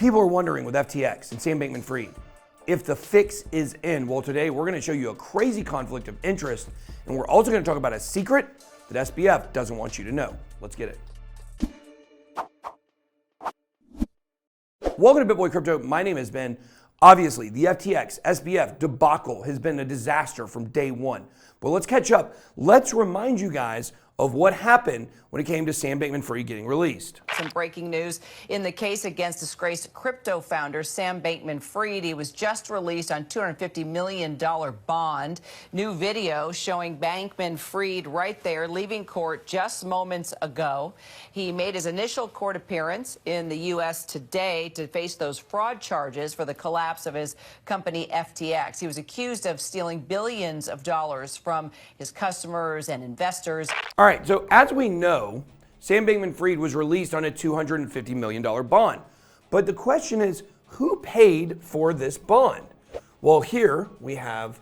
People are wondering with FTX and Sam Bankman-Fried if the fix is in. Well, today we're going to show you a crazy conflict of interest, and we're also going to talk about a secret that SBF doesn't want you to know. Let's get it. Welcome to BitBoy Crypto. My name is Ben. Obviously, the FTX SBF debacle has been a disaster from day one. But let's catch up. Let's remind you guys of what happened when it came to Sam Bankman-Fried getting released. Some breaking news in the case against disgraced crypto founder Sam Bankman-Fried. He was just released on $250 million bond. New video showing Bankman-Fried right there leaving court just moments ago. He made his initial court appearance in the U.S. today to face those fraud charges for the collapse of his company FTX. He was accused of stealing billions of dollars from his customers and investors. All right, so as we know, Sam Bankman-Fried was released on a $250 million bond. But the question is, who paid for this bond? Well, here we have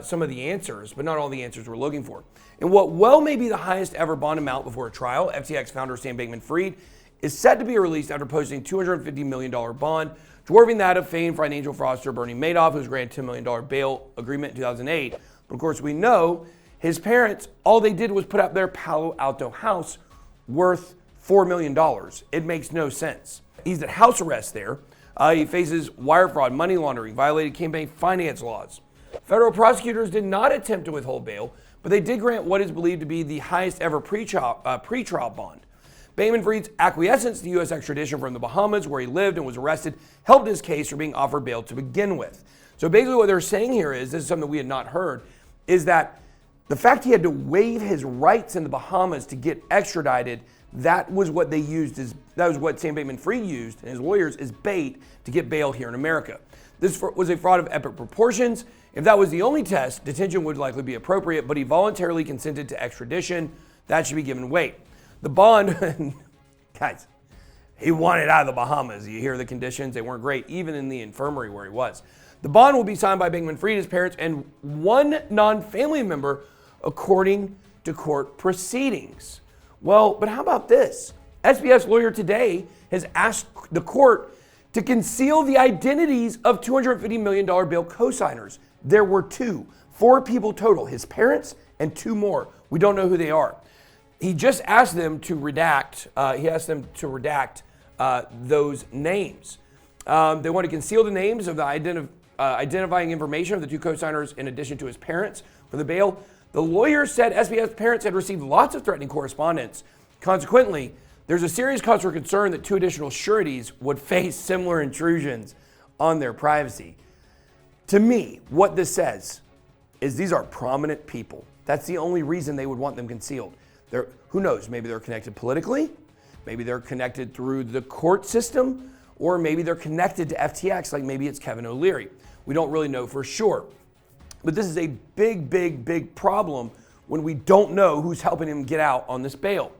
some of the answers, but not all the answers we're looking for. And what well may be the highest ever bond amount before a trial, FTX founder Sam Bankman-Fried is set to be released after posting $250 million bond, dwarfing that of famed financial fraudster Bernie Madoff, who was granted $10 million bail agreement in 2008. But of course, we know his parents, all they did was put up their Palo Alto house worth $4 million. It makes no sense. He's at house arrest there. He faces wire fraud, money laundering, violated campaign finance laws. Federal prosecutors did not attempt to withhold bail, but they did grant what is believed to be the highest ever pretrial bond. Bankman-Fried's acquiescence to U.S. extradition from the Bahamas, where he lived and was arrested, helped his case for being offered bail to begin with. So basically what they're saying here is, this is something we had not heard, is that the fact he had to waive his rights in the Bahamas to get extradited, that was what they used that was what Sam Bankman-Fried used and his lawyers as bait to get bail here in America. This was a fraud of epic proportions. If that was the only test, detention would likely be appropriate, but he voluntarily consented to extradition. That should be given weight. The bond, guys, he wanted out of the Bahamas. You hear the conditions, they weren't great, even in the infirmary where he was. The bond will be signed by Bankman-Fried, his parents, and one non-family member, according to court proceedings. Well, but how about this? SBF's lawyer today has asked the court to conceal the identities of $250 million bail co-signers. There were four people total, his parents and two more. We don't know who they are. He just asked them to redact, those names. They want to conceal the names of the identifying information of the two co-signers in addition to his parents for the bail. The lawyer said SBF's parents had received lots of threatening correspondence. Consequently, there's a serious cause for concern that two additional sureties would face similar intrusions on their privacy. To me, what this says is these are prominent people. That's the only reason they would want them concealed. Who knows, maybe they're connected politically, maybe they're connected through the court system, or maybe they're connected to FTX, like maybe it's Kevin O'Leary. We don't really know for sure. But this is a big, big, big problem when we don't know who's helping him get out on this bail.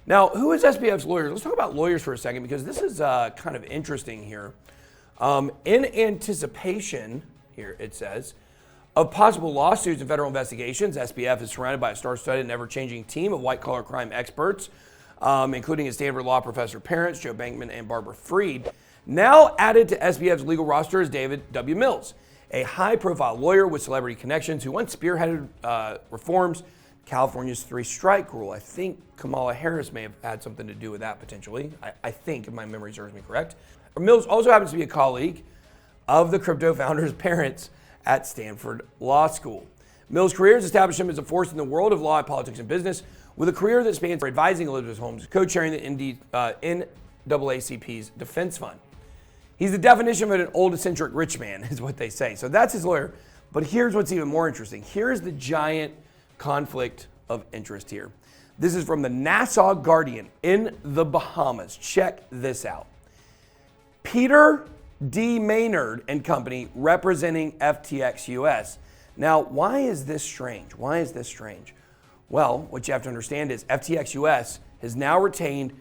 Now, who is SBF's lawyers? Let's talk about lawyers for a second, because this is kind of interesting here. In anticipation, here it says, of possible lawsuits and federal investigations, SBF is surrounded by a star-studded and ever-changing team of white-collar crime experts, including his Stanford Law professor parents, Joe Bankman and Barbara Fried. Now added to SBF's legal roster is David W. Mills, a high-profile lawyer with celebrity connections who once spearheaded reforms California's three-strike rule. I think Kamala Harris may have had something to do with that potentially. I think, if my memory serves me correct. Mills also happens to be a colleague of the crypto founder's parents at Stanford Law School. Mills' career has established him as a force in the world of law, politics, and business, with a career that spans advising Elizabeth Holmes, co-chairing the NAACP's defense fund. He's the definition of an old eccentric rich man, is what they say. So that's his lawyer. But here's what's even more interesting. Here's the giant conflict of interest here. This is from the Nassau Guardian in the Bahamas. Check this out. Peter D. Maynard and Company representing FTX US. Now, why is this strange? Why is this strange? Well, what you have to understand is FTX US has now retained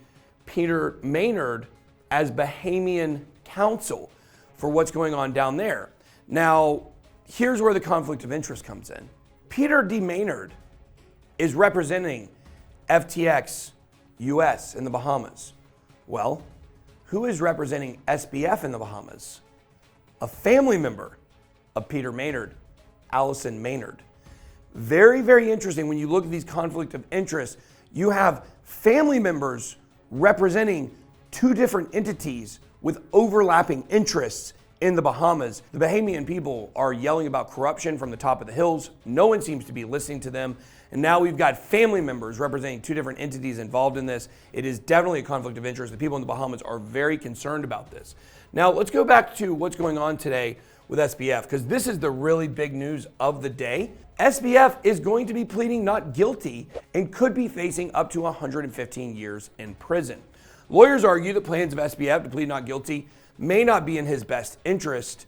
Peter Maynard as Bahamian counsel for what's going on down there. Now, here's where the conflict of interest comes in. Peter D. Maynard is representing FTX US in the Bahamas. Well, who is representing SBF in the Bahamas? A family member of Peter Maynard, Allison Maynard. Very, very interesting when you look at these conflict of interest. You have family members representing two different entities with overlapping interests in the Bahamas. The Bahamian people are yelling about corruption from the top of the hills. No one seems to be listening to them. And now we've got family members representing two different entities involved in this. It is definitely a conflict of interest. The people in the Bahamas are very concerned about this. Now, let's go back to what's going on today with SBF, because this is the really big news of the day. SBF is going to be pleading not guilty and could be facing up to 115 years in prison. Lawyers argue that plans of SBF to plead not guilty may not be in his best interest.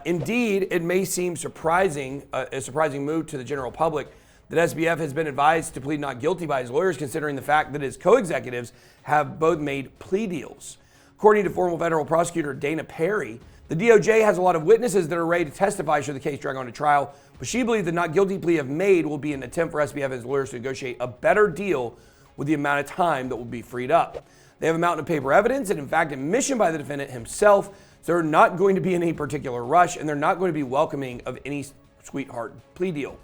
Indeed, it may seem surprising, a surprising move to the general public, that SBF has been advised to plead not guilty by his lawyers, considering the fact that his co-executives have both made plea deals. According to former federal prosecutor Dana Perry, the DOJ has a lot of witnesses that are ready to testify should the case drag on to trial, but she believes the not guilty plea if made will be an attempt for SBF and his lawyers to negotiate a better deal with the amount of time that will be freed up. They have a mountain of paper evidence and, in fact, admission by the defendant himself, so they're not going to be in any particular rush, and they're not going to be welcoming of any sweetheart plea deal.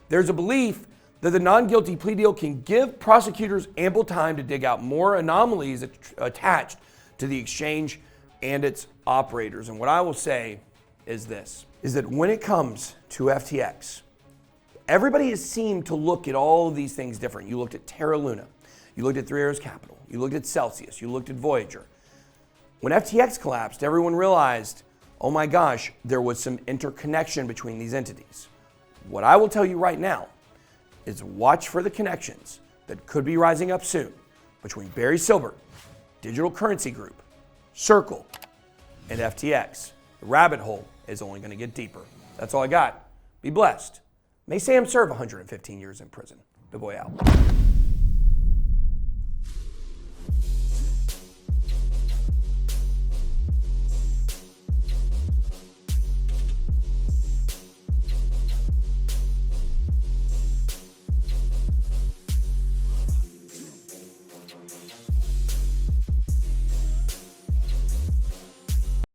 There's a belief that the non-guilty plea deal can give prosecutors ample time to dig out more anomalies attached to the exchange and its operators. And what I will say is this, is that when it comes to FTX, everybody has seemed to look at all of these things different. You looked at Terra Luna, you looked at Three Arrows Capital, you looked at Celsius, you looked at Voyager. When FTX collapsed, everyone realized, oh my gosh, there was some interconnection between these entities. What I will tell you right now is watch for the connections that could be rising up soon between Barry Silbert, Digital Currency Group, Circle, and FTX. The rabbit hole is only going to get deeper. That's all I got. Be blessed. May Sam serve 115 years in prison. The boy out.